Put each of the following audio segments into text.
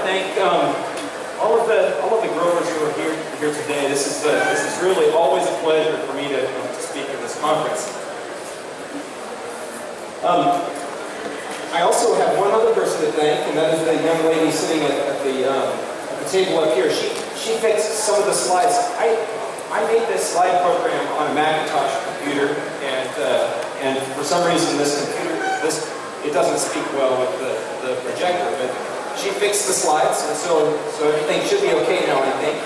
thank all of the growers who are here today. This is really always a pleasure for me to speak at this conference. I also have one other person to thank, and that is the young lady sitting at the table up here. She fixed some of the slides. I made this slide program on a Macintosh computer, and for some reason this computer it doesn't speak well with the projector, but she fixed the slides, and so everything should be okay now, I think.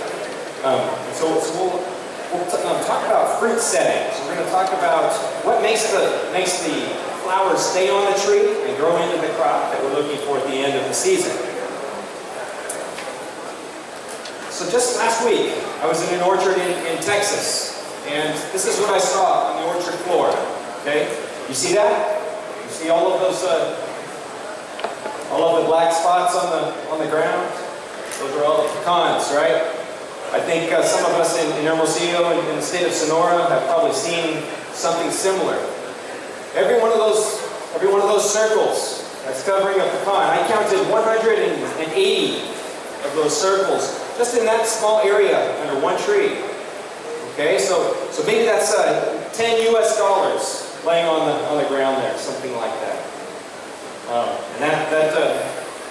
So we'll talk about fruit settings. We're going to talk about what makes the flowers stay on the tree and grow into the crop that we're looking for at the end of the season. So just last week, I was in an orchard in Texas, and this is what I saw on the orchard floor. Okay, you see that? You see all of those, all of the black spots on the ground? Those are all the pecans, right? I think some of us in Hermosillo and in the state of Sonora have probably seen something similar. Every one of those circles that's covering a pecan, I counted 180 of those circles just in that small area under one tree. Okay, so maybe that's $10 US laying on the ground there, something like that. And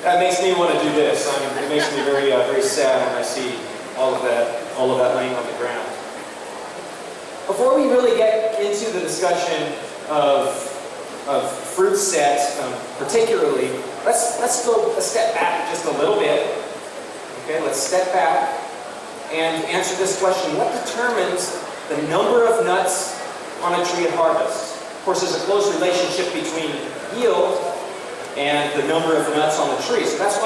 that makes me want to do this. It makes me very very sad when I see all of that laying on the ground. Before we really get into the discussion of fruit sets, particularly, let's go a step back just a little bit. Okay, let's step back and answer this question: what determines the number of nuts on a tree at harvest? Of course, there's a close relationship between yield and the number of nuts on the tree. So that's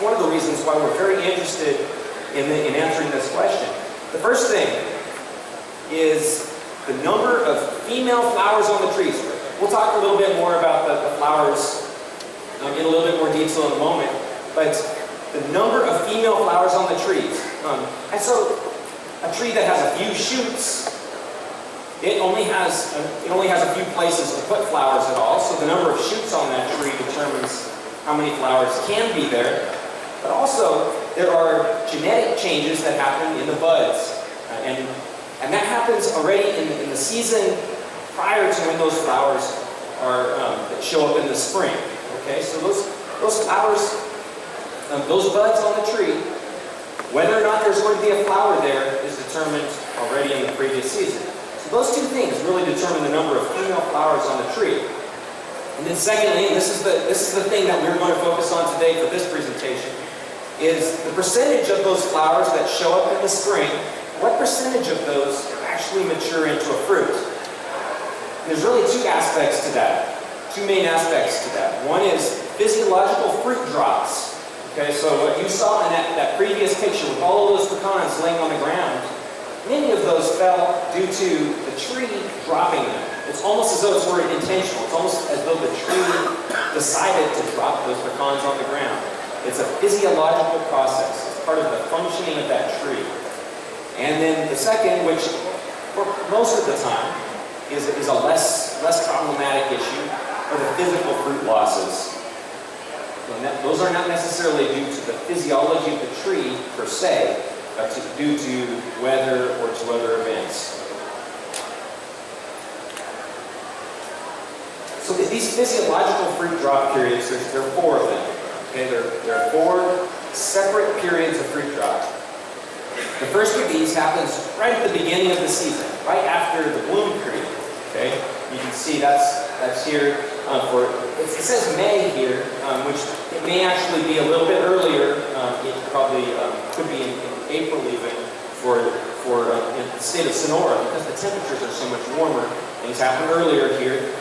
one of the reasons why we're very interested in answering this question. The first thing is the number of female flowers on the trees. We'll talk a little bit more about the flowers in a little bit more detail in a moment, but the number of female flowers on the trees. And so a tree that has a few shoots, it only has a few places to put flowers at all, so the number of shoots on that tree determines how many flowers can be there. But also, there are genetic changes that happen in the buds, and that happens already in the season prior to when those flowers that show up in the spring. Okay, so those flowers, those buds on the tree, whether or not there's going to be a flower there is determined already in the previous season. So those two things really determine the number of female flowers on the tree. And then secondly, and this is the thing that we're going to focus on today for this presentation, is the percentage of those flowers that show up in the spring. What percentage of those actually mature into a fruit? And there's really two aspects to that, two main aspects to that. One is physiological fruit drops. Okay, so what you saw in that previous picture with all of those pecans laying on the ground, many of those fell due to the tree dropping them. It's almost as though it were intentional. It's almost as though the tree decided to drop those pecans on the ground. It's a physiological process. It's part of the functioning of that tree. And then the second, which for most of the time is a less problematic issue, are the physical fruit losses. And those are not necessarily due to the physiology of the tree per se, but due to weather or to other events. So these physiological fruit drop periods, there are four of them. Okay, there are four separate periods of fruit drop. The first of these happens right at the beginning of the season, right after the bloom period. Okay, you can see that's here it says May here, which it may actually be a little bit earlier. It probably could be in April even for in the state of Sonora, because the temperatures are so much warmer. Things happen earlier here.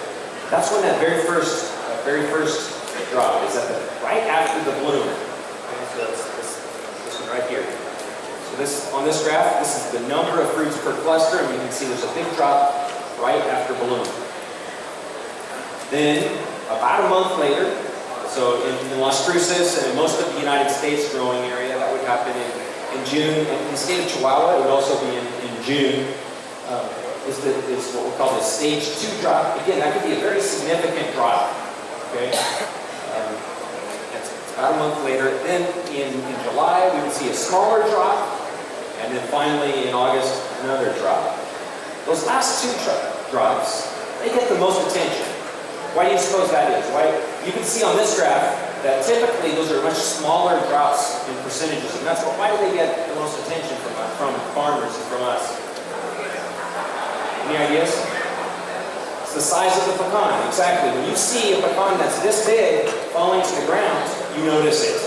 That's when that very first drop is right after the bloom. Okay, so that's this one right here. So on this graph, this is the number of fruits per cluster, and you can see there's a big drop right after bloom. Then, about a month later, so in Las Cruces and in most of the United States growing area, that would happen in June. In the state of Chihuahua, it would also be in June. Is what we call the stage 2 drop. Again, that could be a very significant drop. Okay, it's about a month later. Then in July, we would see a smaller drop, and then finally in August, another drop. Those last two drops, they get the most attention. Why do you suppose that is? Why? You can see on this graph that typically those are much smaller drops in percentages, and that's why do they get the most attention from farmers and from us? Any ideas? It's the size of the pecan, exactly. When you see a pecan that's this big falling to the ground, you notice it.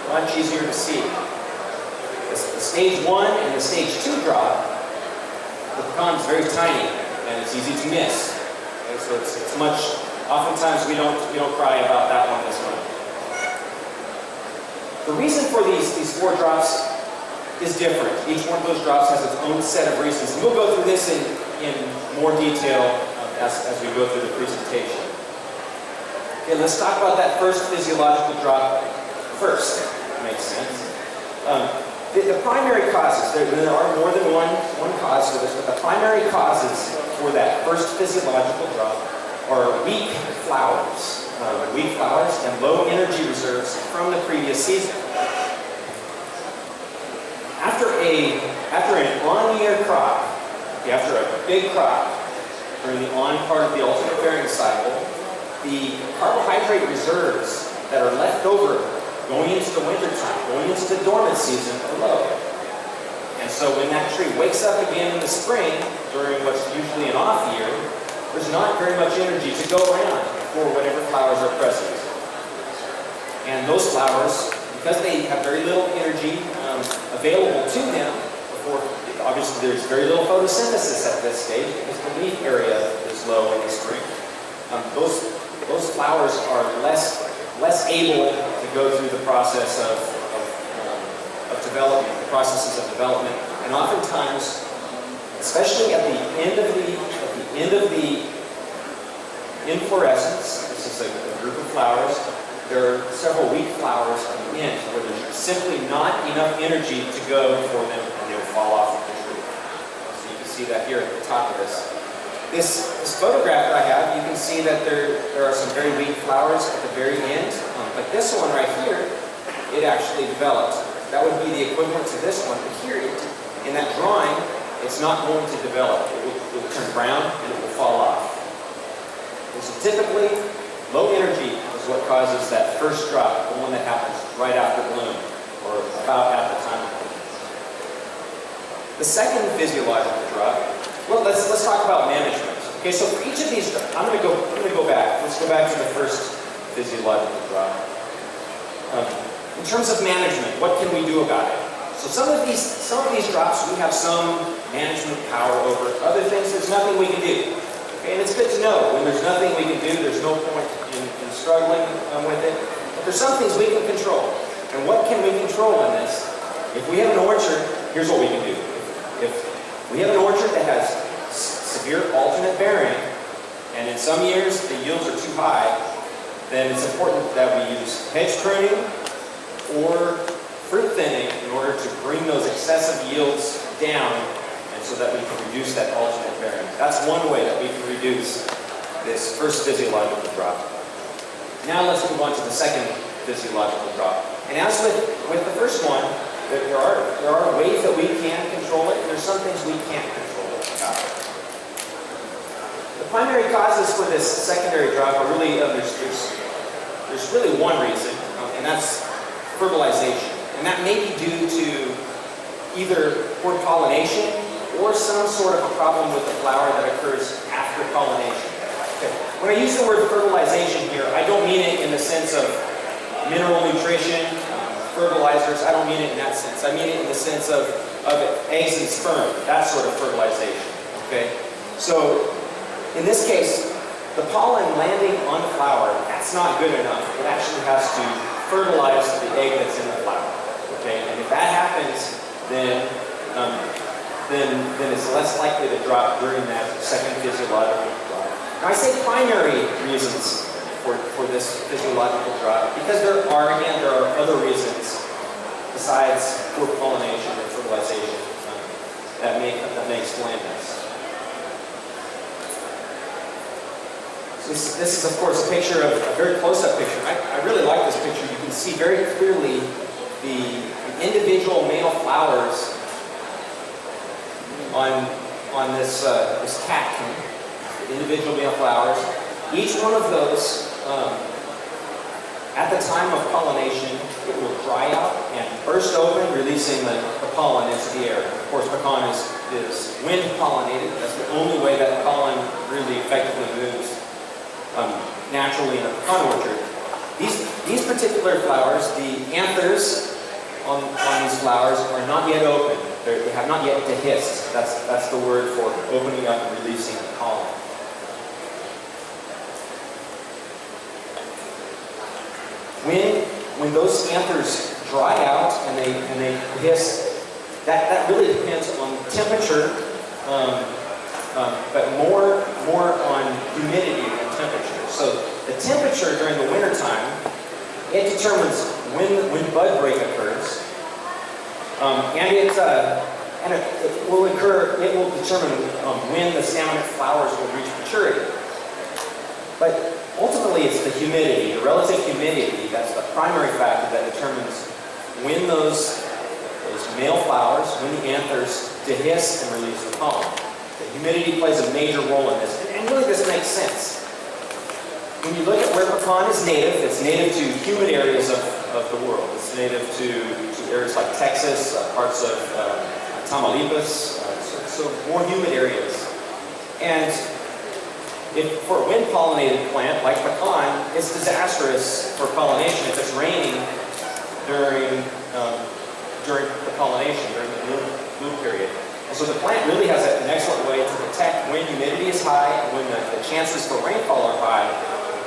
Much easier to see. The stage 1 and the stage 2 drop, the pecan is very tiny and it's easy to miss. Okay, so it's much. Oftentimes we don't cry about that one this one. The reason for these 4 drops is different. Each one of those drops has its own set of reasons. And we'll go through this in more detail as we go through the presentation. Okay, let's talk about that first physiological drop first. That makes sense. The primary causes, there are more than one cause for this, but the primary causes for that first physiological drop are weak flowers. Weak flowers and low energy reserves from the previous season. After an on-year crop, after a big crop, during the on part of the alternate bearing cycle, the carbohydrate reserves that are left over going into the winter time, going into the dormant season, are low. And so when that tree wakes up again in the spring, during what's usually an off year, there's not very much energy to go around for whatever flowers are present. And those flowers, because they have very little energy available to them, obviously there's very little photosynthesis at this stage because the leaf area is low in the spring. Those flowers are less able to go through the process of development, the processes of development, and oftentimes, especially at the end of the inflorescence, this is a group of flowers. There are several weak flowers at the end where there's simply not enough energy to go for them, and they'll fall off of the tree. So you can see that here at the top of this. This photograph that I have, you can see that there are some very weak flowers at the very end. But this one right here, it actually developed. That would be the equivalent to this one. But here, in that drawing, it's not going to develop. It will turn brown and it will fall off. And so typically, low energy is what causes that first drop, the one that happens right after bloom, or about at the time of bloom. The second physiological drop, well, let's talk about management. Okay, so for each of these, I'm going to go back. Let's go back to the first physiological drop. In terms of management, what can we do about it? So some of these drops we have some management power over. Other things, there's nothing we can do. Okay, and it's good to know when there's nothing we can do, there's no point in struggling with it. But there's some things we can control. And what can we control in this? If we have an orchard, here's what we can do. If we have an orchard that has severe alternate bearing, and in some years the yields are too high, then it's important that we use hedge pruning or fruit thinning in order to bring those excessive yields down, and so that we can reduce that alternate bearing. That's one way that we can reduce this first physiological drop. Now let's move on to the second physiological drop. And as with the first one, there are ways that we can control it, and there's some things we can't control about it. The primary causes for this secondary drop are really, there's really one reason, and that's fertilization. And that may be due to either poor pollination or some sort of a problem with the flower that occurs after pollination. Okay. When I use the word fertilization here, I don't mean it in the sense of mineral nutrition, fertilizers. I don't mean it in that sense. I mean it in the sense of eggs and sperm, that sort of fertilization. Okay? So, in this case, the pollen landing on the flower, that's not good enough. It actually has to fertilize the egg that's in the flower. Okay? And if that happens, then it's less likely to drop during that second physiological drop. Now, I say primary reasons for this physiological drop because there are other reasons besides poor pollination and fertilization that may explain this. So this is, of course, a picture of a very close-up picture. I really like this picture. You can see very clearly the individual male flowers on this catkin. Individual male flowers. Each one of those, at the time of pollination, it will dry out and burst open, releasing the pollen into the air. Of course, pecan is wind pollinated. That's the only way that pollen really effectively moves naturally in a pecan orchard. These particular flowers, the anthers on these flowers are not yet open. They have not yet dehisced. That's the word for opening up and releasing the pollen. When those anthers dry out and they dehisce, that really depends on temperature, but more on humidity than temperature. So the temperature during the winter time, it determines when bud break occurs, and it will occur. It will determine when the staminate flowers will reach maturity. But ultimately, it's the humidity, the relative humidity. That's the primary factor that determines when those male flowers, when the anthers dehisce and release the pollen. The humidity plays a major role in this, and really this makes sense. When you look at where pecan is native, it's native to humid areas of the world. It's native to areas like Texas, parts of Tamaulipas, so more humid areas. And for a wind-pollinated plant like pecan, it's disastrous for pollination if it's raining during the pollination, during the bloom period. And so the plant really has an excellent way to detect when humidity is high and when the chances for rainfall are high.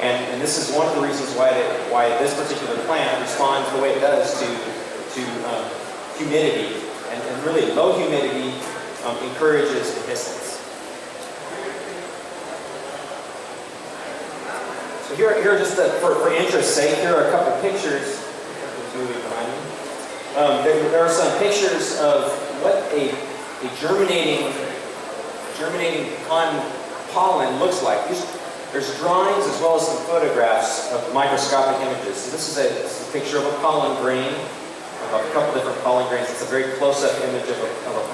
And this is one of the reasons why this particular plant responds the way it does to humidity. And really, low humidity encourages dehiscence. So here are just for interest's sake, here are a couple of pictures. Behind me. There are some pictures of what a germinating pecan pollen looks like. There's drawings as well as some photographs of microscopic images. So this is a picture of a pollen grain, of a couple different pollen grains. It's a very close-up image of a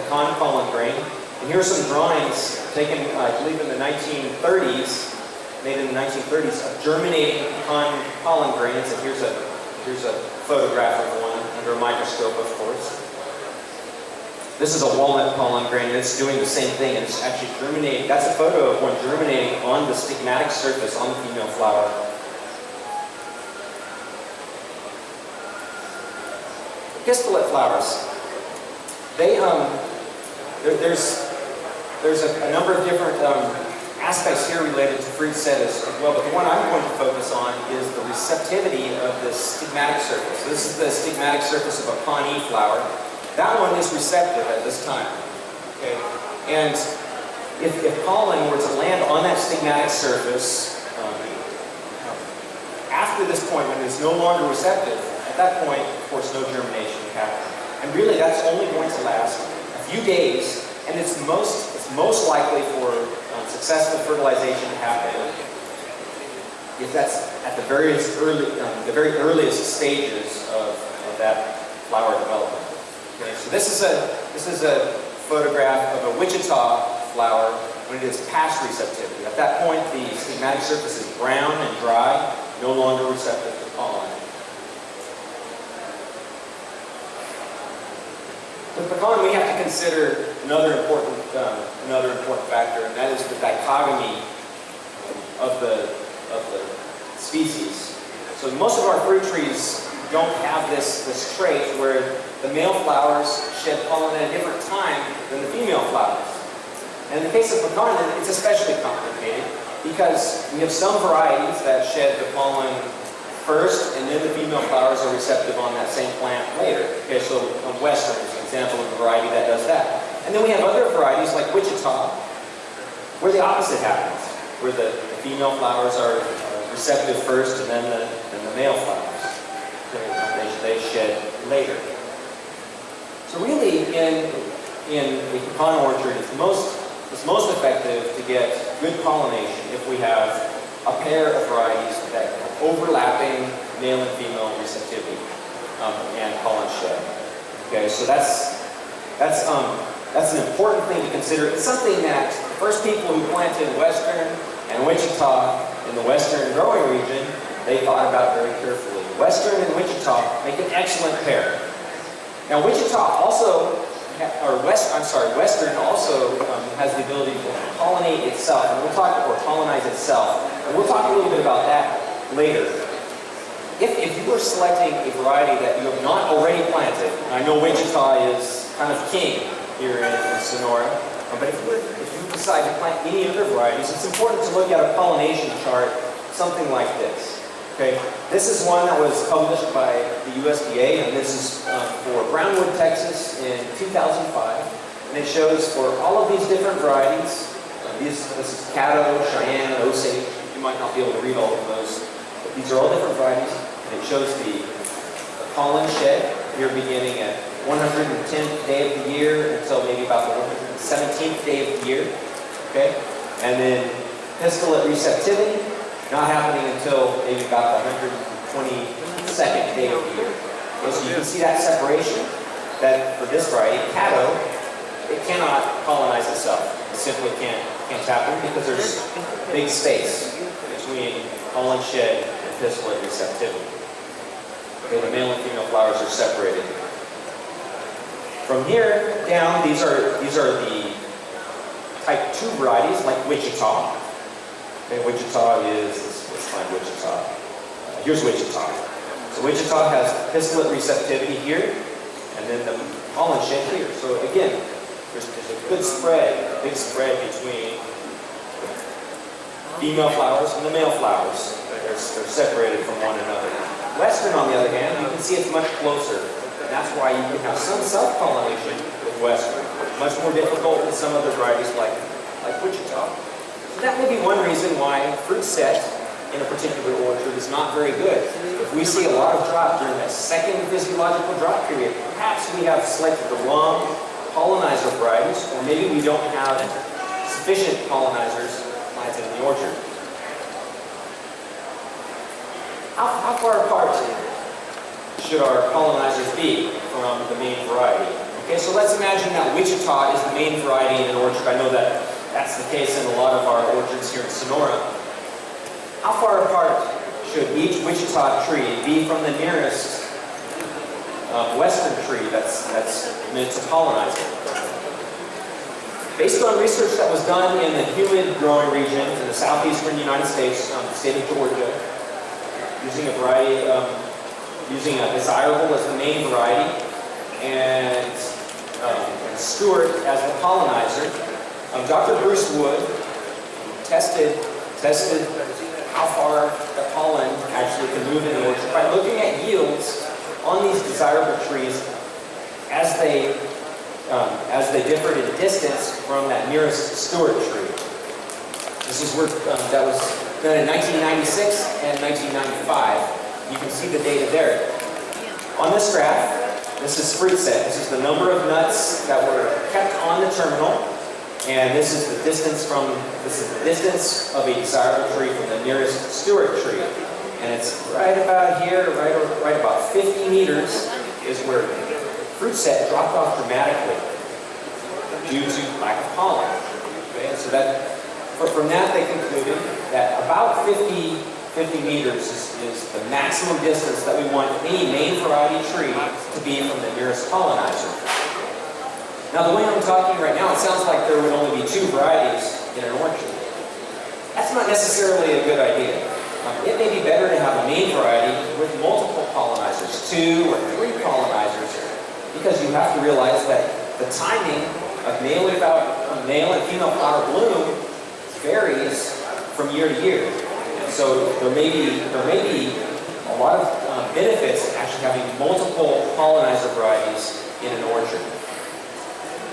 pecan pollen grain. And here are some drawings taken, I believe, in the 1930s, made in the 1930s, of germinating pecan pollen grains. And here's a photograph of one under a microscope, of course. This is a walnut pollen grain, and it's doing the same thing, and it's actually germinating. That's a photo of one germinating on the stigmatic surface on the female flower. Pistillate flowers. There's a number of different aspects here related to fruit set as well, but the one I'm going to focus on is the receptivity of the stigmatic surface. This is the stigmatic surface of a pawnee flower. That one is receptive at this time. Okay? And if pollen were to land on that stigmatic surface, after this point when it's no longer receptive, at that point, of course, no germination can happen. And really, that's only going to last a few days, and it's most likely for successful fertilization to happen if that's at the very earliest stages of that flower development. Okay, so this is a photograph of a Wichita flower when it is past receptivity. At that point, the stigmatic surface is brown and dry, no longer receptive to pollen. With pecan, we have to consider another important factor, and that is the dichotomy of the species. So most of our fruit trees don't have this trait where the male flowers shed pollen at a different time than the female flowers. And in the case of pecan, it's especially complicated because we have some varieties that shed the pollen first, and then the female flowers are receptive on that same plant later. Okay, so Western is an example of a variety that does that. And then we have other varieties like Wichita, where the opposite happens, where the female flowers are receptive first, and then the male flowers. They shed later. So really, in a pecan orchard, it's most effective to get good pollination if we have a pair of varieties that have overlapping male and female receptivity and pollen shed. Okay, so that's an important thing to consider. It's something that the first people who planted Western and Wichita in the Western growing region, they thought about very carefully. Western and Wichita make an excellent pair. Now Wichita also, Western also has the ability to pollinate itself, and or colonize itself. And we'll talk a little bit about that later. If you were selecting a variety that you have not already planted, and I know Wichita is kind of king here in Sonora, but if you decide to plant any other varieties, it's important to look at a pollination chart, something like this. Okay, this is one that was published by the USDA, and this is for Brownwood, Texas in 2005. And it shows for all of these different varieties, this is Caddo, Cheyenne, Osage. You might not be able to read all of those, but these are all different varieties. And it shows the pollen shed here beginning at 110th day of the year until maybe about the 117th day of the year. Okay, and then pistillate receptivity, not happening until maybe about the 122nd day of the year. Okay, so you can see that separation, that for this variety, Caddo, it cannot colonize itself. It simply can't happen because there's big space between pollen shed and pistillate receptivity. Okay, the male and female flowers are separated. From here down, these are the type 2 varieties like Wichita. Okay, Wichita is, let's find Wichita. Here's Wichita. So Wichita has pistillate receptivity here, and then the pollen shed here. So again, there's a good spread, big spread between the female flowers and the male flowers. They're separated from one another. Western, on the other hand, you can see it's much closer. And that's why you can have some self-pollination with Western. Much more difficult than some other varieties like Wichita. So that may be one reason why fruit set in a particular orchard is not very good. If we see a lot of drought during that second physiological drought period, perhaps we have selected the wrong pollinizer varieties, or maybe we don't have sufficient pollinizers planted in the orchard. How far apart should our pollinizers be from the main variety? Okay, so let's imagine that Wichita is the main variety in an orchard. I know that that's the case in a lot of our orchards here in Sonora. How far apart should each Wichita tree be from the nearest Western tree that's meant to pollinize it? Based on research that was done in the humid growing regions in the southeastern United States, the state of Georgia, using a variety, using a desirable as the main variety, and Stewart as the pollinizer, Dr. Bruce Wood tested how far the pollen actually can move in the orchard by looking at yields on these desirable trees as they differed in distance from that nearest Stewart tree. This is work that was done in 1996 and 1995. You can see the data there. On this graph, this is fruit set. This is the number of nuts that were kept on the terminal, and this is the distance of a desirable tree from the nearest Stewart tree. And it's right about here, right about 50 meters is where fruit set dropped off dramatically due to lack of pollen. Okay? And so from that they concluded that about 50 meters is the maximum distance that we want any main variety tree to be from the nearest pollinizer. Now the way I'm talking right now, it sounds like there would only be 2 varieties in an orchard. That's not necessarily a good idea. It may be better to have a main variety with multiple pollinizers, 2 or 3 pollinizers, because you have to realize that the timing of male and female flower bloom varies from year to year. And so there may be a lot of benefits to actually having multiple pollinizer varieties in an orchard.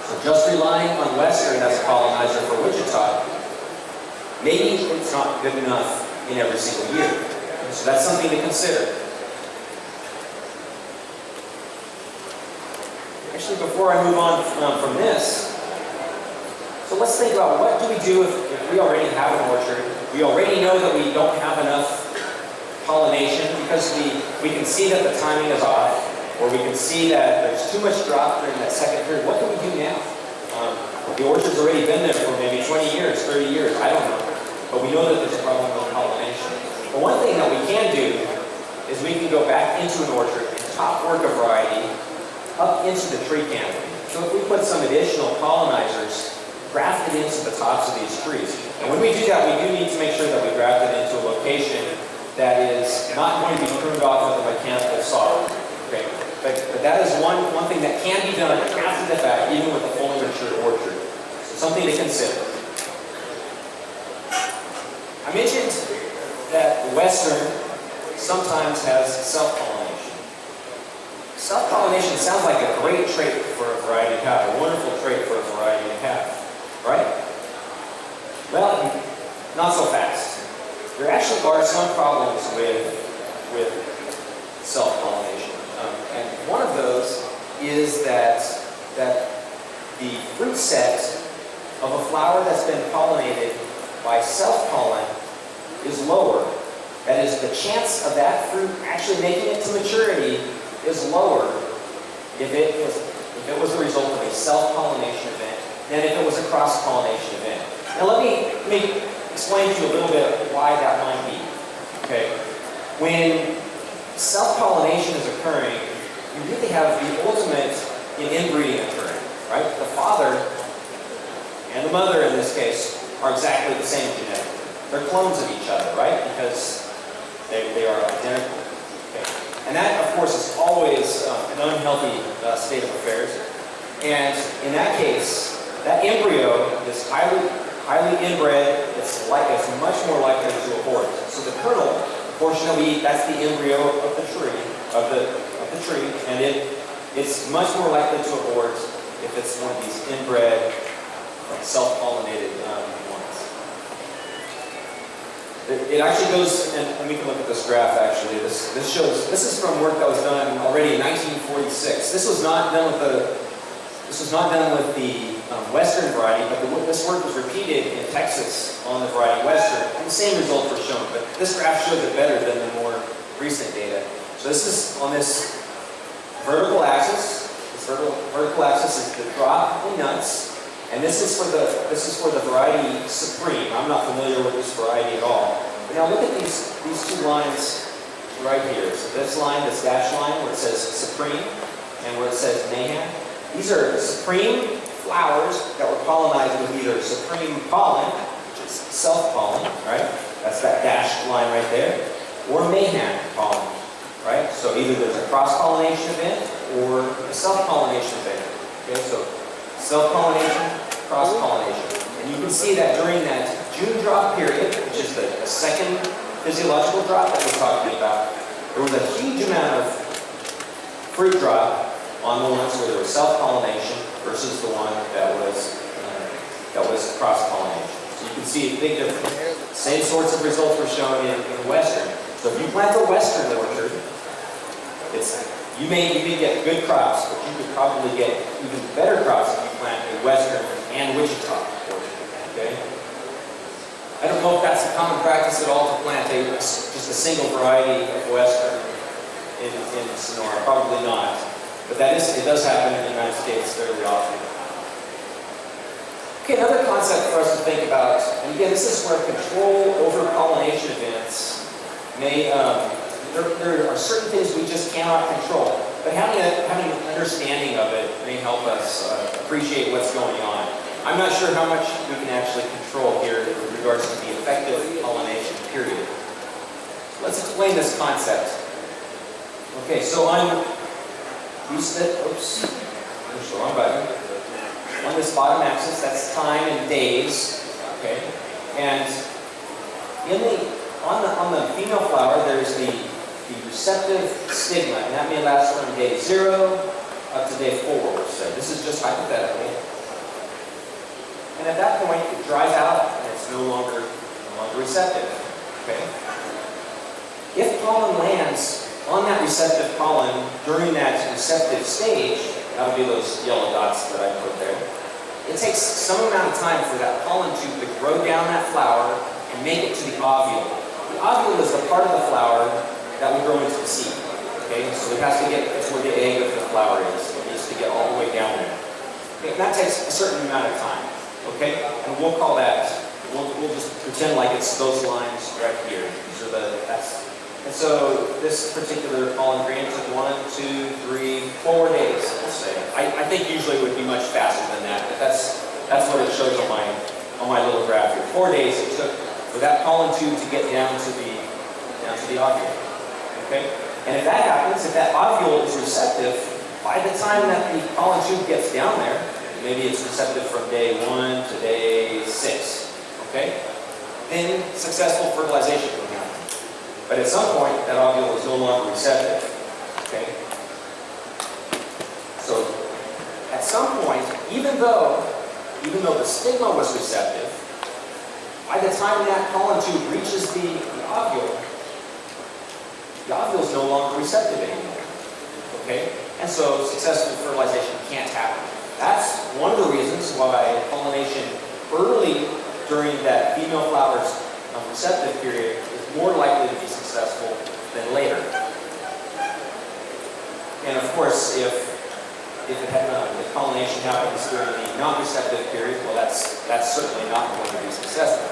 So just relying on Western as a pollinizer for Wichita, maybe it's not good enough in every single year. So that's something to consider. Actually, before I move on from this, so let's think about what do we do if we already have an orchard We already know that we don't have enough pollination because we can see that the timing is off, or we can see that there's too much drop during that second period. What can we do now? The orchard's already been there for maybe 20 years, 30 years, I don't know. But we know that there's a problem with pollination. But one thing that we can do is we can go back into an orchard and top work a variety up into the tree canopy. So if we put some additional pollinizers grafted into the tops of these trees. And when we do that, we do need to make sure that we graft it into a location that is not going to be pruned off with a mechanical saw. Okay? But that is one thing that can be done after the fact, even with a fully mature orchard. So something to consider. I mentioned that the Western sometimes has self-pollination. Self-pollination sounds like a great trait for a variety to have, a wonderful trait for a variety to have. Right? Well, not so fast. There actually are some problems with self-pollination. And one of those is that the fruit set of a flower that's been pollinated by self-pollen is lower. That is, the chance of that fruit actually making it to maturity is lower if it was the result of a self-pollination event than if it was a cross-pollination event. Now let me explain to you a little bit why that might be. Okay, when self-pollination is occurring, you really have the ultimate in inbreeding occurring, right? The father and the mother in this case are exactly the same genetically. They're clones of each other, right? Because they are identical. Okay. And that, of course, is always an unhealthy state of affairs. And in that case, that embryo is highly inbred. It's much more likely to abort. So the kernel, the portion that we eat, that's the embryo of the tree, and it's much more likely to abort if it's one of these inbred, self-pollinated ones. It actually goes, and we can look at this graph actually. This is from work that was done already in 1946. This was not done with the Western variety, but this work was repeated in Texas on the variety Western, and the same results were shown. But this graph shows it better than the more recent data. So this is on this vertical axis. This vertical axis is the drop in nuts, and this is for the variety Supreme. I'm not familiar with this variety at all. But now look at these two lines right here. So this line, this dashed line, where it says Supreme, and where it says Mayhem. These are Supreme flowers that were pollinized with either Supreme pollen, which is self-pollen, right? That's that dashed line right there, or Mayhem pollen, right? So either there's a cross-pollination event or a self-pollination event. Okay, so self-pollination, cross-pollination. And you can see that during that June drop period, which is the second physiological drop that we're talking about, there was a huge amount of fruit drop on the ones where there was self-pollination versus the one that was cross-pollination. So you can see a big difference. Same sorts of results were shown in Western. So if you plant a Western orchard, you may get good crops, but you could probably get even better crops if you plant a Western and Wichita orchard. Okay? I don't know if that's a common practice at all to plant just a single variety of Western in Sonora. Probably not. But it does happen in the United States fairly often. Okay, another concept for us to think about, and again, this is where control over pollination events may, there are certain things we just cannot control, but having an understanding of it may help us appreciate what's going on. I'm not sure how much we can actually control here with regards to the effective pollination period. So let's explain this concept. Okay, so there's the wrong button. On this bottom axis, that's time and days. Okay, and on the female flower, there's the receptive stigma, and that may last from day 0 up to day 4. So this is just hypothetical. And at that point, it dries out, and it's no longer receptive. Okay. If pollen lands on that receptive pollen during that receptive stage, that would be those yellow dots that I put there, it takes some amount of time for that pollen tube to grow down that flower and make it to the ovule. The ovule is the part of the flower that will grow into the seed. Okay, so it has to get, it's where the egg of the flower is. It needs to get all the way down there. Okay, that takes a certain amount of time. Okay, and we'll call that, we'll just pretend like it's those lines right here. These are and so this particular pollen grain took 1, 2, 3, 4 days, let's say. I think usually it would be much faster than that, but that's what it shows on my little graph here. 4 days it took for that pollen tube to get down to the ovule. Okay? And if that happens, if that ovule is receptive, by the time that the pollen tube gets down there, maybe it's receptive from day 1 to day 6. Okay? Then successful fertilization can happen. But at some point, that ovule is no longer receptive. Okay? So, at some point, even though the stigma was receptive, by the time that pollen tube reaches the ovule is no longer receptive anymore. Okay? And so, successful fertilization can't happen. That's one of the reasons why pollination early during that female flower's receptive period is more likely to be successful than later. And of course, if pollination happens during the non-receptive period, well, that's certainly not going to be successful.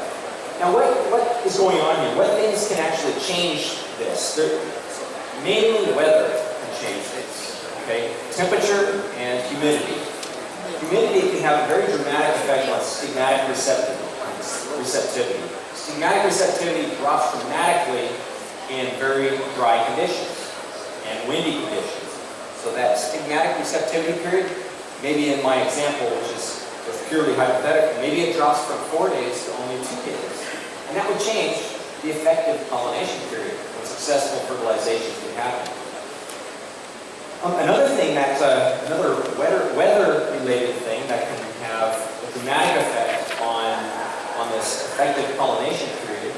Now, what is going on here? What things can actually change this? Mainly the weather can change things. Okay, temperature and humidity. Humidity can have a very dramatic effect on stigmatic receptivity. Stigmatic receptivity drops dramatically in very dry conditions and windy conditions. So that stigmatic receptivity period, maybe in my example, which is purely hypothetical, maybe it drops from 4 days to only 2 days. And that would change the effective pollination period when successful fertilization can happen. Another thing another weather-related thing that can have a dramatic effect on this effective pollination period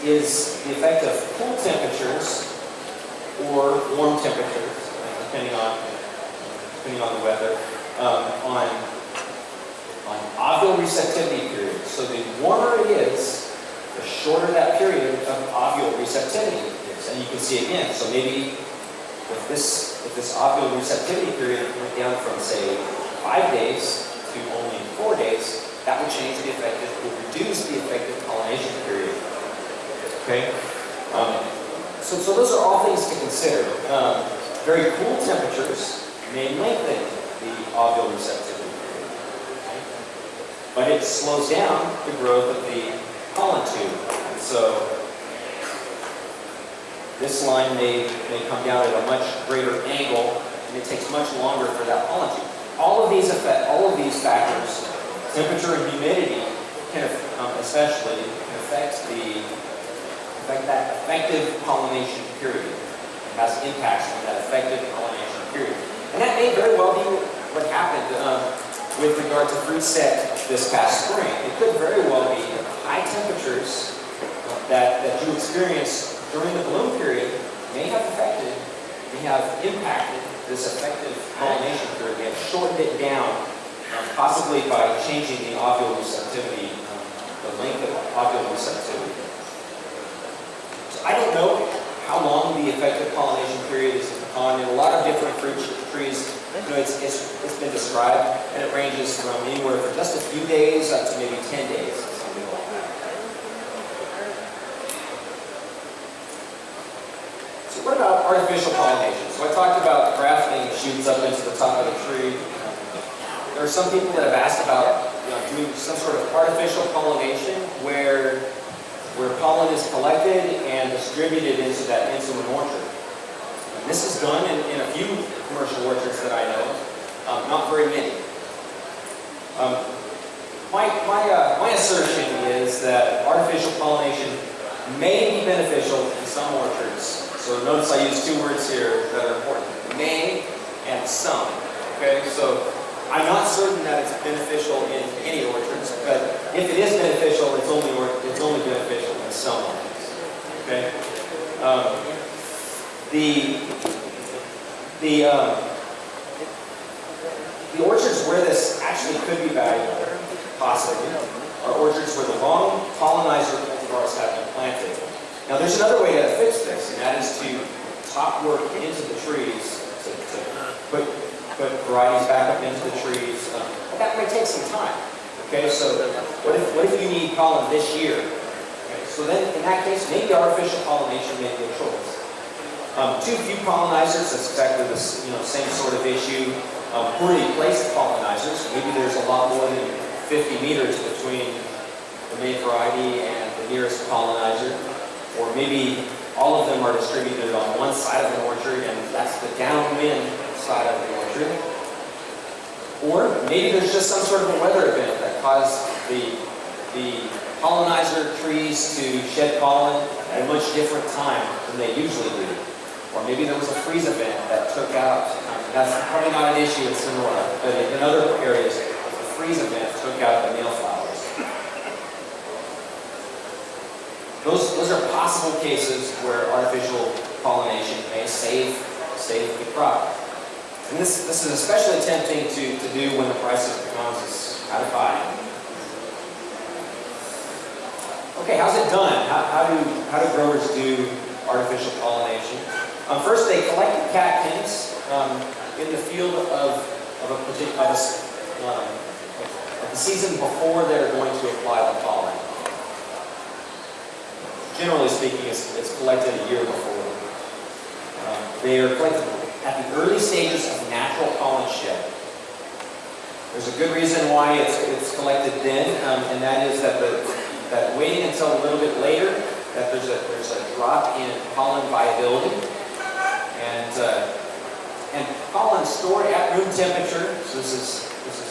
is the effect of cool temperatures or warm temperatures, depending on the weather, on ovule receptivity period. So the warmer it is, the shorter that period of ovule receptivity is. And you can see again, so maybe if this ovule receptivity period went down from, say, 5 days to only 4 days, that would change the effective, would reduce the effective pollination period. Okay? So those are all things to consider. Very cool temperatures may lengthen the ovule receptivity period. Okay? But it slows down the growth of the pollen tube. And so this line may come down at a much greater angle, and it takes much longer for that pollen tube. All of these factors, temperature and humidity, especially can affect that effective pollination period. It has impacts on that effective pollination period, and that may very well be what happened with regard to fruit set this past spring. It could very well be high temperatures that you experienced during the bloom period may have impacted this effective pollination period. They have shortened it down, possibly by changing the ovule receptivity, the length of ovule receptivity. So I don't know how long the effective pollination period is on. In a lot of different fruit trees, it's been described, and it ranges from anywhere from just a few days up to maybe 10 days. What about artificial pollination? So I talked about grafting shoots up into the top of the tree. There are some people that have asked about doing some sort of artificial pollination where pollen is collected and distributed into that insulin orchard. And this is done in a few commercial orchards that I know, not very many. My assertion is that artificial pollination may be beneficial in some orchards. So notice I use two words here that are important: may and some. Okay, so I'm not certain that it's beneficial in any orchards, but if it is beneficial, it's only beneficial in some orchards. Okay. The orchards where this actually could be valuable, possibly, are orchards where the wrong pollinizer cultivars have been planted. Now there's another way to fix this, and that is to top work into the trees, to put varieties back up into the trees. But that may take some time. Okay, so what if you need pollen this year? Okay, so then in that case, maybe artificial pollination may be a choice. Too few pollinizers, that's exactly the same sort of issue. Poorly placed pollinizers, maybe there's a lot more than 50 meters between the main variety and the nearest pollinizer. Or maybe all of them are distributed on one side of an orchard, and that's the downwind side of the orchard. Or maybe there's just some sort of a weather event that caused the pollinizer trees to shed pollen at a much different time than they usually do. Or maybe there was a freeze event that took out, that's probably not an issue in Sonora, but in other areas, the freeze event took out the male flowers. Those are possible cases where artificial pollination may save the crop. And this is especially tempting to do when the price of pecans is kind of high. Okay, how's it done? How do growers do artificial pollination? First, they collect the catkins in the field of the season before they're going to apply the pollen. Generally speaking, it's collected a year before. They are collected at the early stages of natural pollen shed. There's a good reason why it's collected then, and that is that waiting until a little bit later, that there's a drop in pollen viability, and pollen stored at room temperature. So this is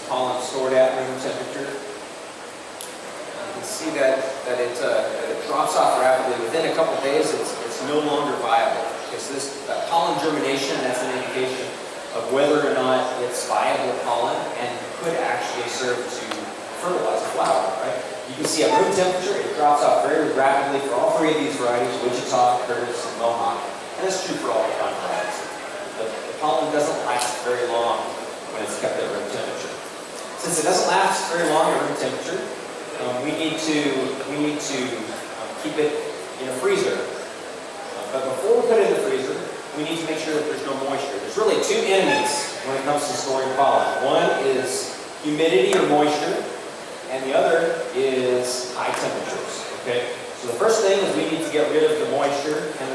pollen stored at room temperature. You can see that it drops off rapidly. Within a couple of days, it's no longer viable. Because this pollen germination, that's an indication of whether or not it's viable pollen and could actually serve to fertilize a flower, right? You can see at room temperature, it drops off very rapidly for all three of these varieties, Wichita, Curtis, and Mohawk. And that's true for all the pecan varieties. The pollen doesn't last very long when it's kept at room temperature. Since it doesn't last very long at room temperature, we need to keep it in a freezer. But before we put it in the freezer, we need to make sure that there's no moisture. There's really two enemies when it comes to storing pollen. One is humidity or moisture, and the other is high temperatures. Okay? So the first thing is we need to get rid of the moisture. And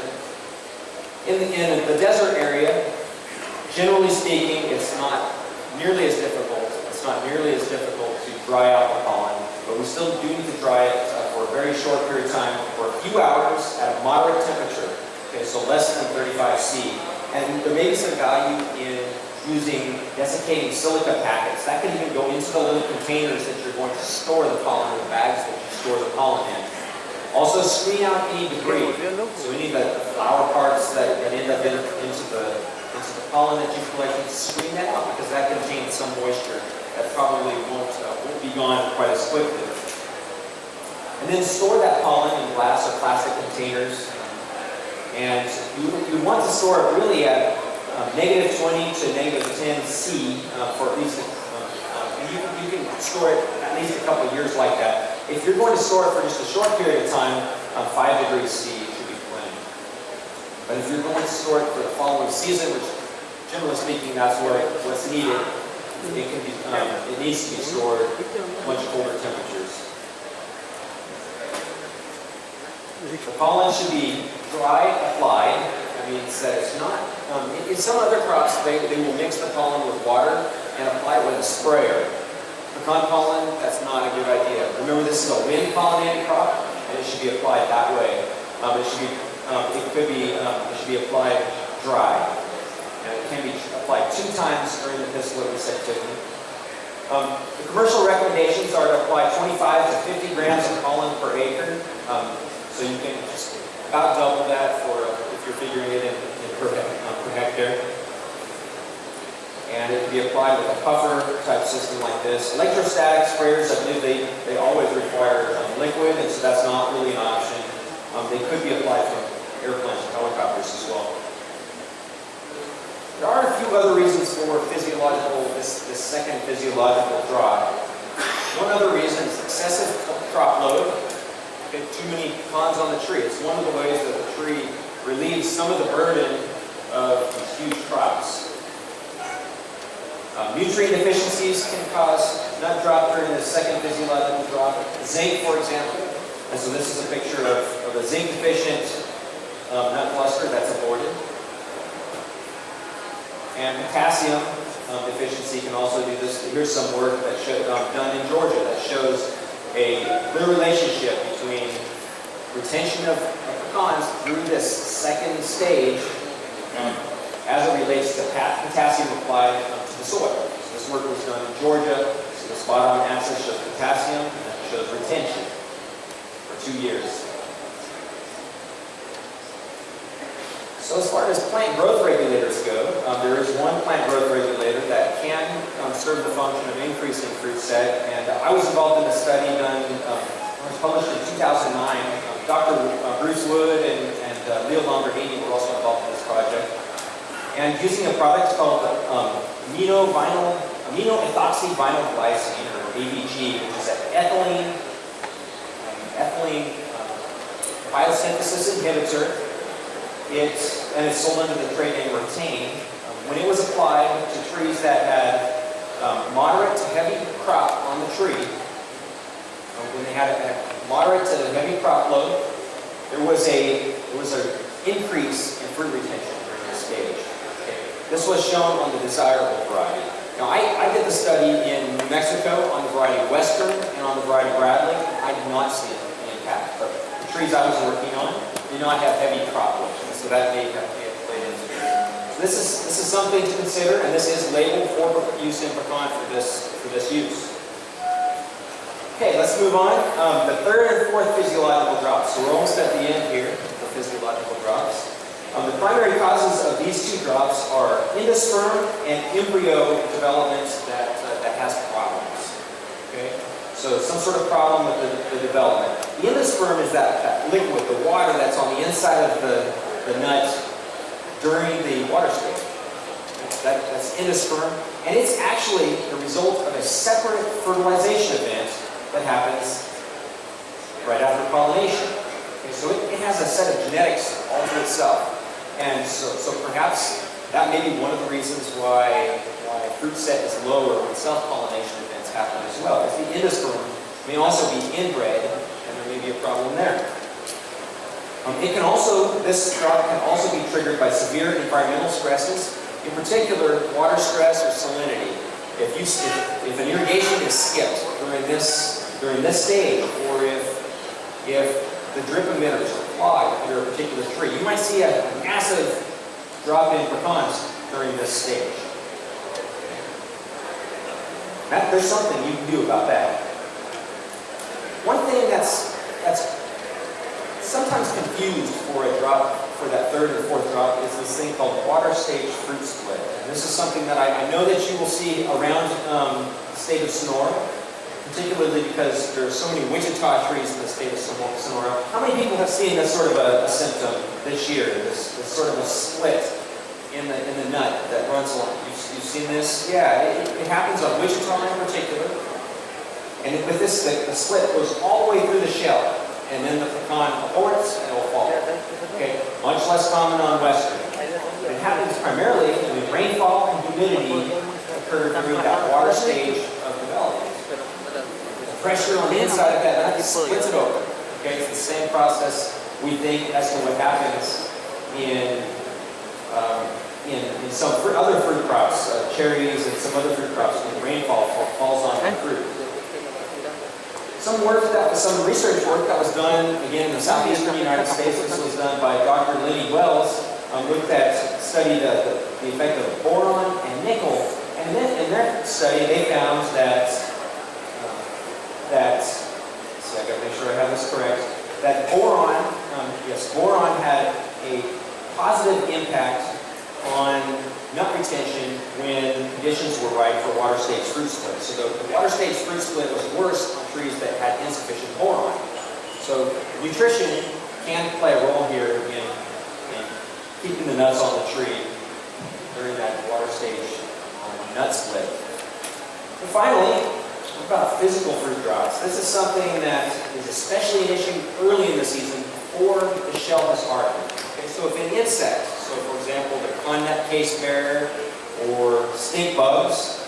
in the desert area, generally speaking, it's not nearly as difficult. It's not nearly as difficult to dry out the pollen, but we still do need to dry it for a very short period of time, for a few hours at a moderate temperature. Okay, so less than 35 C. And there may be some value in using desiccating silica packets. That can even go into the little containers that you're going to store the pollen, or the bags that you store the pollen in. Also, screen out any debris. So any of the flower parts that end up into the pollen that you've collected, screen that out, because that contains some moisture that probably won't be gone quite as quickly. And then store that pollen in glass or plastic containers. And you want to store it really at -20 to -10 C for at least, and you can store it at least a couple of years like that. If you're going to store it for just a short period of time, 5 degrees C should be plenty. But if you're going to store it for the following season, which generally speaking that's what's needed, it needs to be stored at much colder temperatures. The pollen should be dry applied. That means that it's not, in some other crops, they will mix the pollen with water and apply it with a sprayer. Pecan pollen, that's not a good idea. Remember, this is a wind pollinated crop, and it should be applied that way. It should be applied dry. And it can be applied 2 times during the distillate receptivity. The commercial recommendations are to apply 25 to 50 grams of pollen per acre. So you can just about double that if you're figuring it in per hectare. And it can be applied with a puffer type system like this. Electrostatic sprayers, I believe they always require liquid, and so that's not really an option. They could be applied from airplanes and helicopters as well. There are a few other reasons for this second physiological drop. One other reason is excessive crop load. Okay, too many pecans on the tree. It's one of the ways that the tree relieves some of the burden of these huge crops. Nutrient deficiencies can cause nut drop during the second physiological drop. Zinc, for example. And so this is a picture of a zinc deficient nut cluster that's aborted. And potassium deficiency can also do this. Here's some work that done in Georgia that shows a clear relationship between retention of pecans through this second stage as it relates to potassium applied to the soil. So this work was done in Georgia. So this bottom axis shows potassium and that shows retention for 2 years. So as far as plant growth regulators go, there is one plant growth regulator that can serve the function of increasing fruit set. And I was involved in a study done, was published in 2009. Dr. Bruce Wood and Leo Lombardini were also involved in this project. And using a product called aminoethoxyvinylglycine, or AVG, which is an ethylene biosynthesis inhibitor. And it's sold under the trade name Retain. When it was applied to trees that had moderate to heavy crop on the tree, when they had a moderate to heavy crop load, there was an increase in fruit retention during this stage. Okay. This was shown on the desirable variety. Now, I did the study in New Mexico on the variety Western and on the variety Bradley. I did not see an impact, but the trees I was working on did not have heavy crop load. So that may have played into it. So this is something to consider, and this is labeled for use in pecan for this use. Okay, let's move on. The third and fourth physiological drops. So we're almost at the end here, the physiological drops. The primary causes of these two drops are endosperm and embryo development that has problems. Okay, so some sort of problem with the development. The endosperm is that liquid, the water that's on the inside of the nut during the water stage. That's endosperm, and it's actually the result of a separate fertilization event that happens right after pollination. Okay, so it has a set of genetics all to itself, and so perhaps that may be one of the reasons why fruit set is lower when self-pollination events happen as well, because the endosperm may also be inbred, and there may be a problem there. This drop can also be triggered by severe environmental stresses, in particular water stress or salinity. If an irrigation is skipped during this stage, or if the drip emitters are clogged under a particular tree, you might see a massive drop in pecans during this stage. There's something you can do about that. One thing that's sometimes confused for that third or fourth drop is this thing called water stage fruit split. And this is something that I know that you will see around the state of Sonora, particularly because there are so many Wichita trees in the state of Sonora. How many people have seen this sort of a symptom this year, this sort of a split in the nut that runs along? You've seen this? Yeah, it happens on Wichita in particular. And with this, the split goes all the way through the shell. And then the pecan aborts and it will fall. Okay, much less common on Western. It happens primarily when rainfall and humidity occur during that water stage of development. The pressure on the inside of that nut splits it open. Okay, it's the same process we think as to what happens in some other fruit crops, cherries and some other fruit crops when rainfall falls on the fruit. Some research work that was done, again, in the southeastern United States. This was done by Dr. Lenny Wells, studied the effect of boron and nickel. And then in their study, they found that so I got to make sure I have this correct, that boron had a positive impact on nut retention when conditions were right for water stage fruit split. So the water stage fruit split was worse on trees that had insufficient boron. So nutrition can play a role here in keeping the nuts on the tree during that water stage nut split. And finally, What about physical fruit drops? This is something that is especially an issue early in the season before the shell has hardened. Okay, so if an insect, so for example the cornnet case bearer or stink bugs,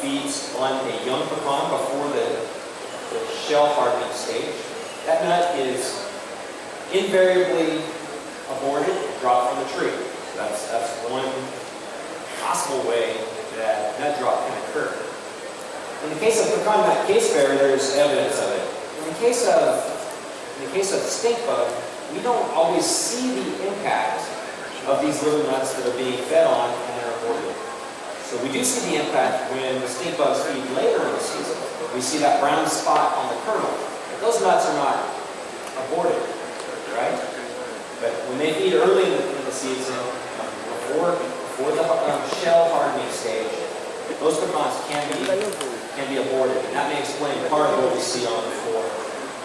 feeds on a young pecan before the shell hardening stage, that nut is invariably aborted and dropped from the tree. So that's one possible way that nut drop can occur. In the case of pecan nut case bearer, there's evidence of it. In the case of stink bug, we don't always see the impact of these little nuts that are being fed on and are aborted. So we do see the impact when the stink bugs feed later in the season. We see that brown spot on the kernel. But those nuts are not aborted, right? But when they feed early in the season, before the shell hardening stage, those pecans can be aborted, and that may explain part of what we see on the floor.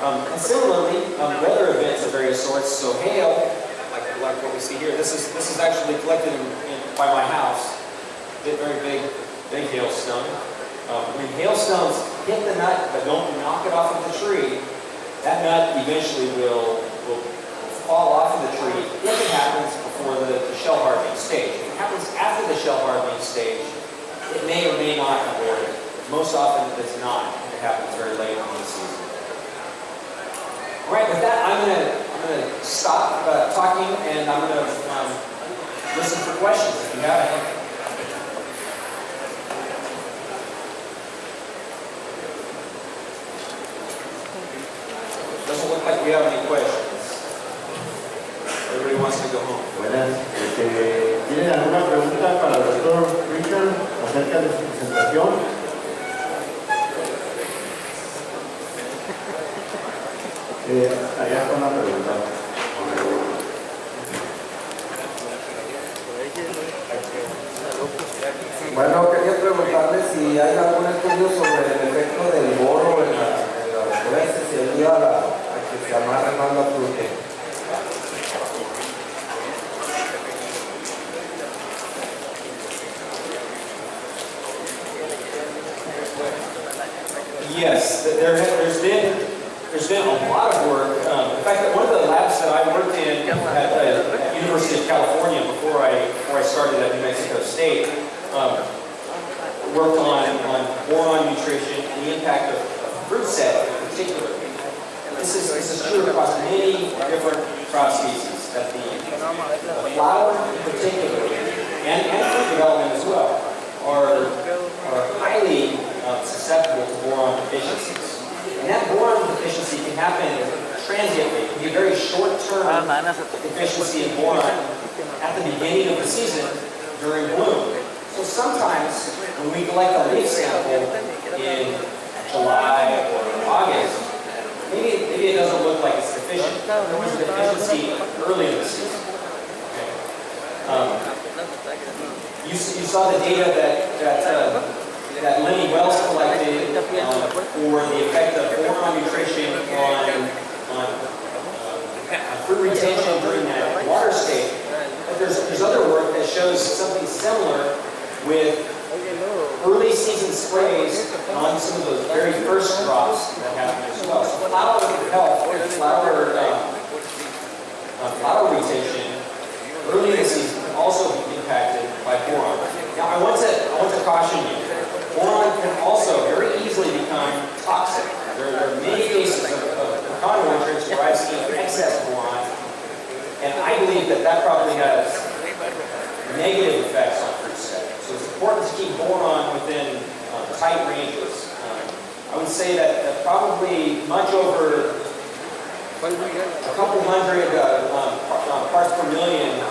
And similarly, weather events of various sorts. So hail, like what we see here, this is actually collected by my house. Very big hailstone. When hailstones hit the nut but don't knock it off of the tree, that nut eventually will fall off of the tree if it happens before the shell hardening stage. If it happens after the shell hardening stage, it may or may not abort it. Most often it does not. It happens very late in the season. All right, with that, I'm going to stop talking, and I'm going to listen for questions if you have any. Doesn't look like we have any questions. Everybody wants to go home. Buenas. ¿Tienen alguna pregunta para el doctor Richard acerca de su presentación? Allá está una pregunta. Bueno, quería preguntarle si hay algún estudio sobre el efecto del boro en las nueces y ayuda a que se amarre más la fruta. Yes, there's been a lot of work. In fact, one of the labs that I worked in at the University of California before I started at New Mexico State worked on boron nutrition and the impact of fruit set in particular. This is true across many different crop species, that the flower in particular and fruit development as well are highly susceptible to boron deficiencies. And that boron deficiency can happen transiently. It can be a very short-term deficiency in boron at the beginning of the season during bloom. So sometimes when we collect a leaf sample in July or August, maybe it doesn't look like it's deficient. There was a deficiency early in the season. Okay. You saw the data that Lenny Wells collected for the effect of boron nutrition on fruit retention during that water state. But there's other work that shows something similar with early season sprays on some of those very first drops that happen as well. So flower health, flower retention early in the season can also be impacted by boron. Now I want to caution you. Boron can also very easily become toxic. There are many cases of pecan orchards where I've seen excess boron, and I believe that probably has negative effects on fruit set. So it's important to keep boron within tight ranges. I would say that probably much over a couple hundred parts per million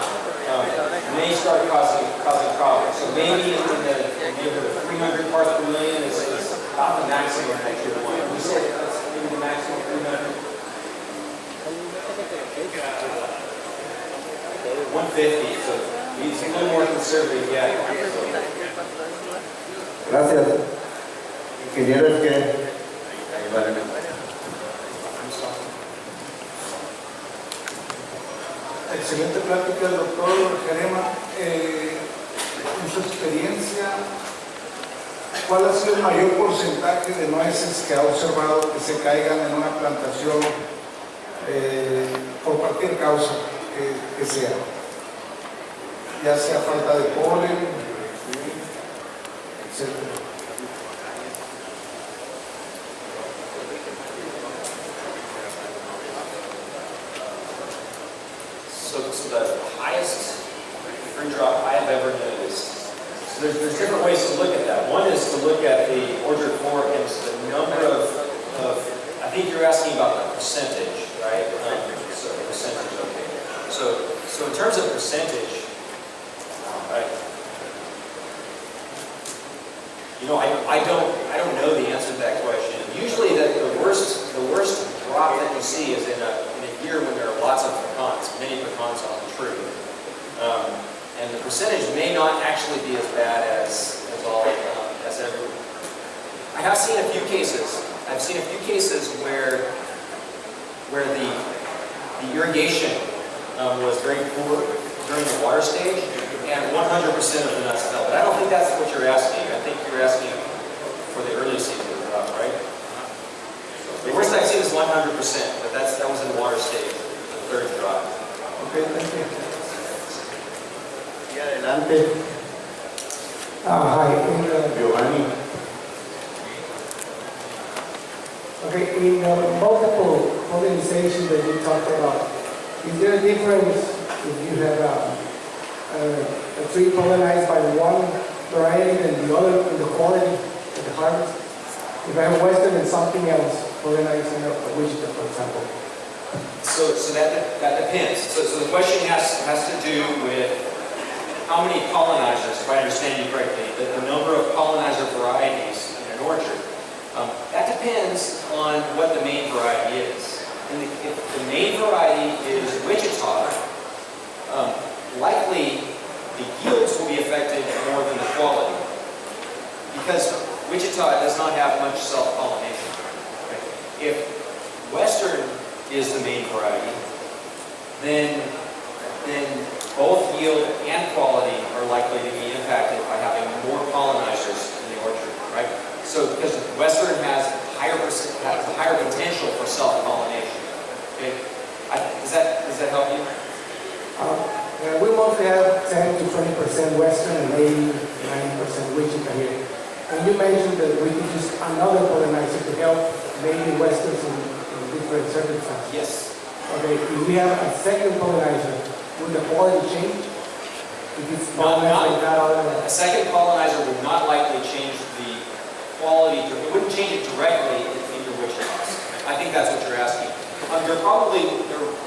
may start causing problems. So maybe in the neighborhood of 300 parts per million is about the maximum that you want. We say that's maybe the maximum 300. 150. So he's a little more conservative, yeah. Gracias. Ingeniero, es que... Excelente plática del doctor Jerema. En su experiencia, ¿Cuál ha sido el mayor porcentaje de nueces que ha observado que se caigan en una plantación por cualquier causa que sea? Ya sea falta de polen, etc. So the highest free drop I have ever noticed. So there's different ways to look at that. One is to look at the orchard floor and the number of I think you're asking about the percentage, right? So percentage, okay. So in terms of percentage, right? You know, I don't know the answer to that question. Usually the worst drop that you see is in a year when there are lots of pecans, many pecans on the tree. And the percentage may not actually be as bad as ever. I have seen a few cases. I've seen a few cases where the irrigation was very poor during the water stage, and 100% of the nuts fell. But I don't think that's what you're asking. I think you're asking for the early season crop, right? The worst I've seen is 100%, but that was in the water stage, the third drop. Okay, thank you. Y adelante, Hi. Giovanni. Okay, in multiple pollinization that you talked about, is there a difference if you have a tree pollinized by one variety than the other in the quality of the harvest? If I have Western and something else pollinized in Wichita, for example. So that depends. So the question has to do with how many pollinizers, if I understand you correctly, the number of pollinizer varieties in an orchard. That depends on what the main variety is. And if the main variety is Wichita, likely the yields will be affected more than the quality, because Wichita does not have much self-pollination. If Western is the main variety, then both yield and quality are likely to be impacted by having more pollinizers in the orchard, right? So because Western has higher potential for self-pollination. Okay, does that help you? We mostly have 10 to 20% Western and 80-90% Wichita here. And you mentioned that we could use another pollinizer to help maybe Westerns in different circumstances. Yes. Okay, if we have a second pollinizer, would the quality change? If it's Not like that, a second pollinizer would not likely change the quality. It wouldn't change it directly in your Wichitas. I think that's what you're asking.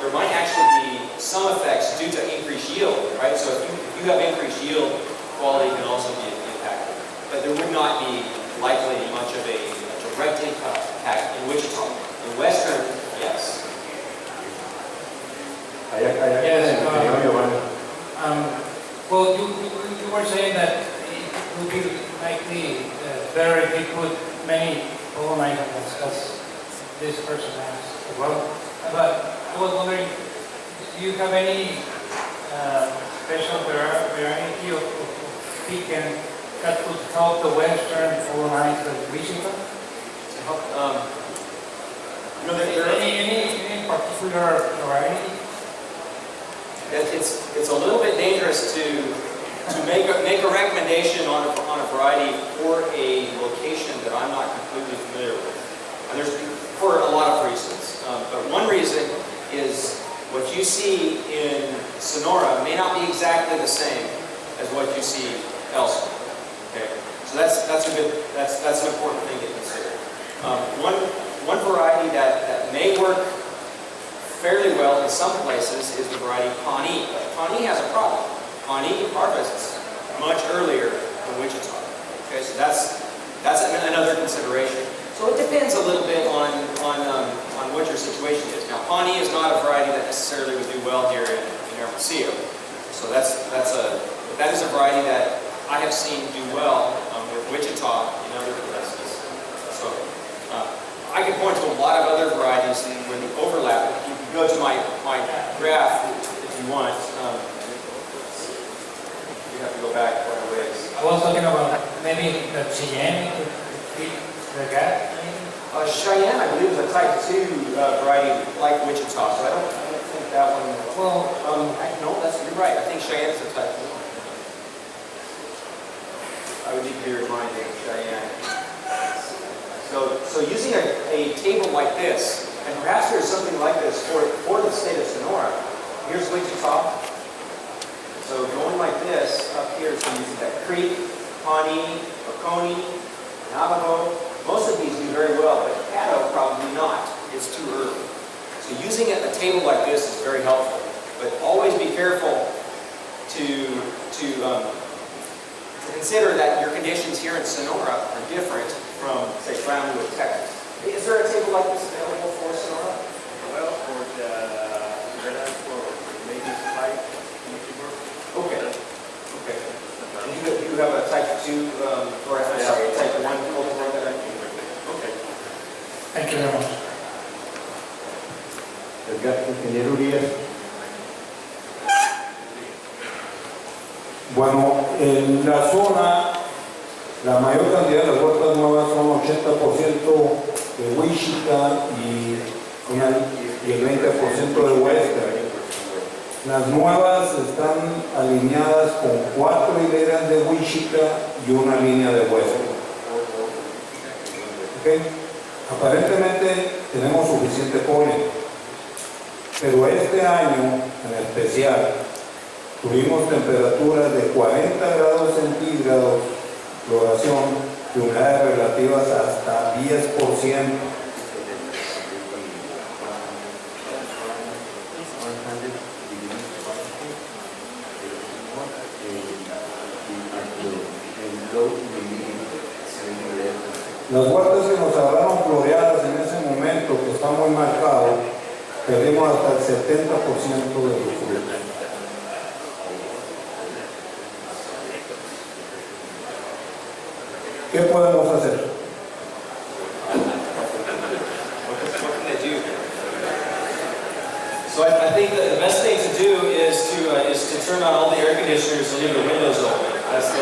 There might actually be some effects due to increased yield, right? So if you have increased yield, quality can also be impacted. But there would not be likely much of a direct impact in Wichita. In Western, yes. Yes, Giovanni. Well, you were saying that it would be likely better if you put many pollinizers, as this person asked as well. But I was wondering, do you have any special variety of pecan that could help the Western pollinize the Wichita? Any particular variety? It's a little bit dangerous to make a recommendation on a variety for a location that I'm not completely familiar with. And there's for a lot of reasons. But one reason is what you see in Sonora may not be exactly the same as what you see elsewhere. Okay, so that's an important thing to consider. One variety that may work fairly well in some places is the variety Pawnee. But Pawnee has a problem. Pawnee harvests much earlier than Wichita. Okay, so that's another consideration. So it depends a little bit on what your situation is. Now, Pawnee is not a variety that necessarily would do well here in Hermosillo. So that is a variety that I have seen do well with Wichita in other places. So I can point to a lot of other varieties where the overlap. You can go to my graph if you want. You have to go back quite a ways. I was talking about maybe the Cheyenne could be the gap, maybe? Cheyenne, I believe, is a type 2 variety like Wichita, so I don't think that one. Well, No, you're right. I think Cheyenne is a type 1. I would need to be reminded of Cheyenne. So using a table like this, and perhaps there's something like this for the state of Sonora. Here's Wichita. So going like this up here, so using that Creek, Pawnee, Oconee, Navajo. Most of these do very well, but Caddo probably not. It's too early. So using a table like this is very helpful. But always be careful to consider that your conditions here in Sonora are different from, say, Brownwood, Texas. Is there a table like this available for Sonora? Well, for the maybe type. Okay. Okay. And you have a type 2, or I'm sorry, a type 1 cultivar that I can. Okay. thank you very much. Ingeniero Urias. Bueno, en la zona, la mayor cantidad de las huertas nuevas son 80% de Wichita y el 20% de Western. Las nuevas están alineadas con 4 hileras de Wichita y una línea de Western. ¿Okay? Aparentemente tenemos suficiente polen, pero este año en especial tuvimos temperaturas de 40 grados centígrados, floración y humedades relativas hasta 10%. Las huertas que nos agarraron floreadas en ese momento, que está muy marcado, perdimos hasta el 70% de los frutos. ¿Qué podemos hacer? What can they do? So I think that the best thing to do is to turn on all the air conditioners and leave the windows open. That's the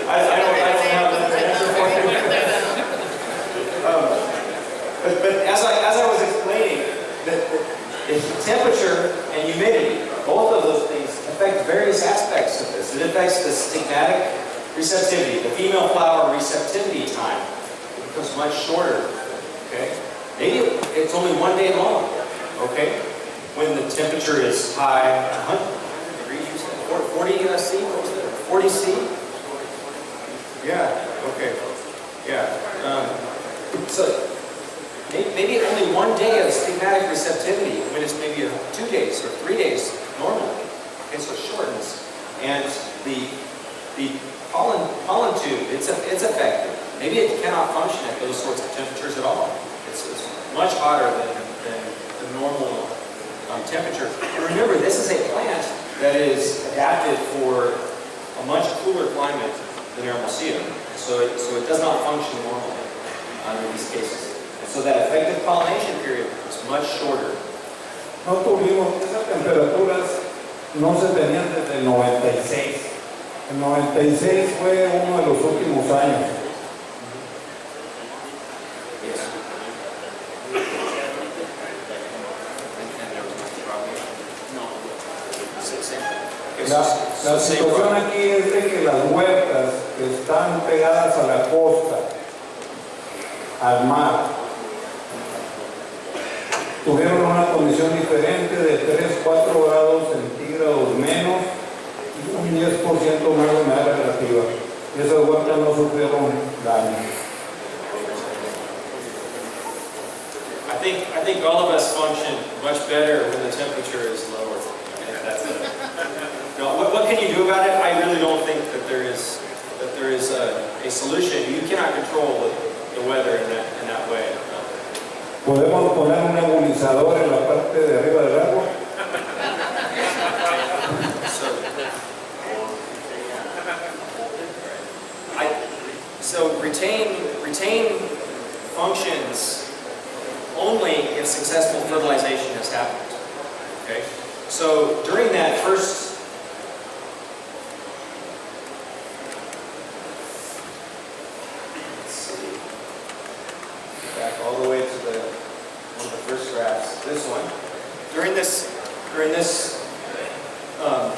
I don't have the answer for you. But as I was explaining, the temperature and humidity, both of those things affect various aspects of this. It affects the stigmatic receptivity, the female flower receptivity time. It becomes much shorter. Okay? Maybe it's only 1 day long. Okay? When the temperature is high, 100 degrees, you said 40 C, what was it? 40 C? Yeah, okay. Yeah. So maybe only 1 day of stigmatic receptivity when it's maybe 2 days or 3 days normally. Okay, so it shortens. And the pollen tube, it's affected. Maybe it cannot function at those sorts of temperatures at all. It's much hotter than the normal temperature. And remember, this is a plant that is adapted for a much cooler climate than Hermosillo. So it does not function normally under these cases. And so that effective pollination period is much shorter. No tuvimos esas temperaturas, no se tenían desde el 96. El 96 fue uno de los últimos años. La situación aquí es de que las huertas que están pegadas a la costa, al mar, tuvieron una condición diferente de 3-4 grados centígrados menos y un 10% más de humedad relativa. Y esas huertas no sufrieron daño. I think all of us function much better when the temperature is lower. No, what can you do about it? I really don't think that there is a solution. You cannot control the weather in that way. ¿Podemos poner un nebulizador en la parte de arriba del árbol? So retain functions only if successful fertilization has happened. Okay? So during that first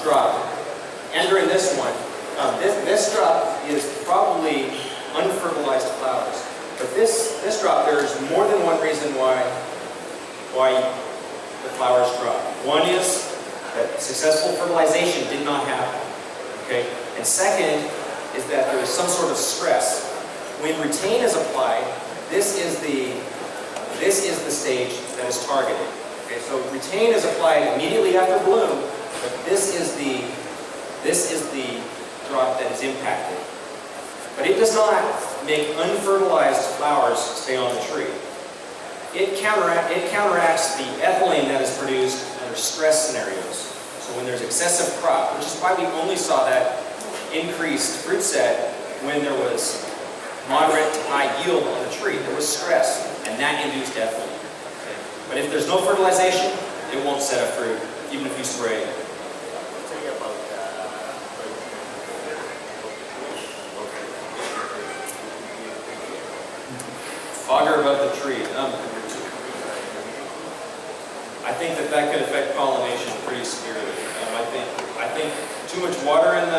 drop. Entering this one, this drop is probably unfertilized flowers. But this drop, there's more than one reason why the flowers drop. One is that successful fertilization did not happen. Okay? And second is that there is some sort of stress. When retain is applied, this is the stage that is targeted. Okay, so retain is applied immediately after bloom, but this is the drop that is impacted. But it does not make unfertilized flowers stay on the tree. It counteracts the ethylene that is produced under stress scenarios. So when there's excessive crop, which is why we only saw that increased fruit set when there was moderate to high yield on the tree. There was stress, and that induced ethylene. Okay? But if there's no fertilization, it won't set a fruit, even if you spray it. Fogger above the tree. I think that could affect pollination pretty severely. I think too much water in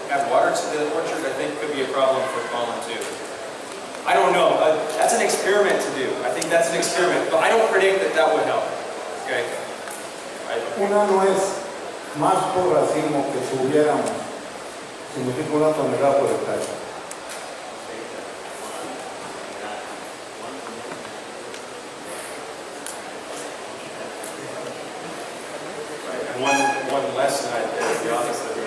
add water to the orchard, I think could be a problem for pollen too. I don't know. That's an experiment to do. I think that's an experiment, but I don't predict that would help. Okay. Una no es más por racimo que tuviéramos, significa una tonelada por hectárea. One lesson is the opposite of the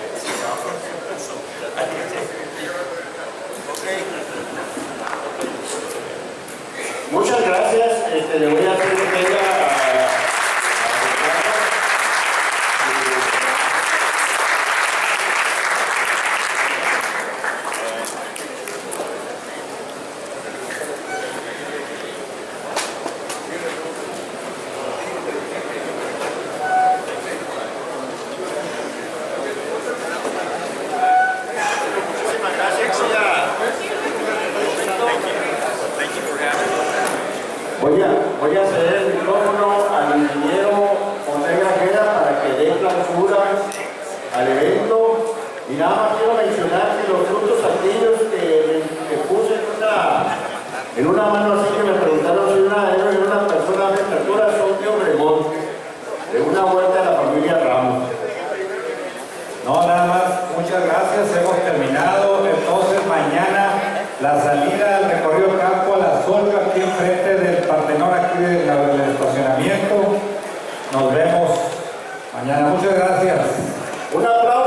Muchas gracias. Le voy a hacer que tenga Voy a ceder el micrófono al ingeniero para que dé clausura al evento. Y nada más quiero mencionar que los frutos aquellos que puse en una mano así que me preguntaron si una persona de estatura son de Obregón, de una vuelta de la familia Ramos. No, nada más, muchas gracias, hemos terminado. Entonces mañana la salida del recorrido campo a las 8 aquí enfrente del Partenón, aquí del estacionamiento. Nos vemos mañana, muchas gracias. Un aplauso.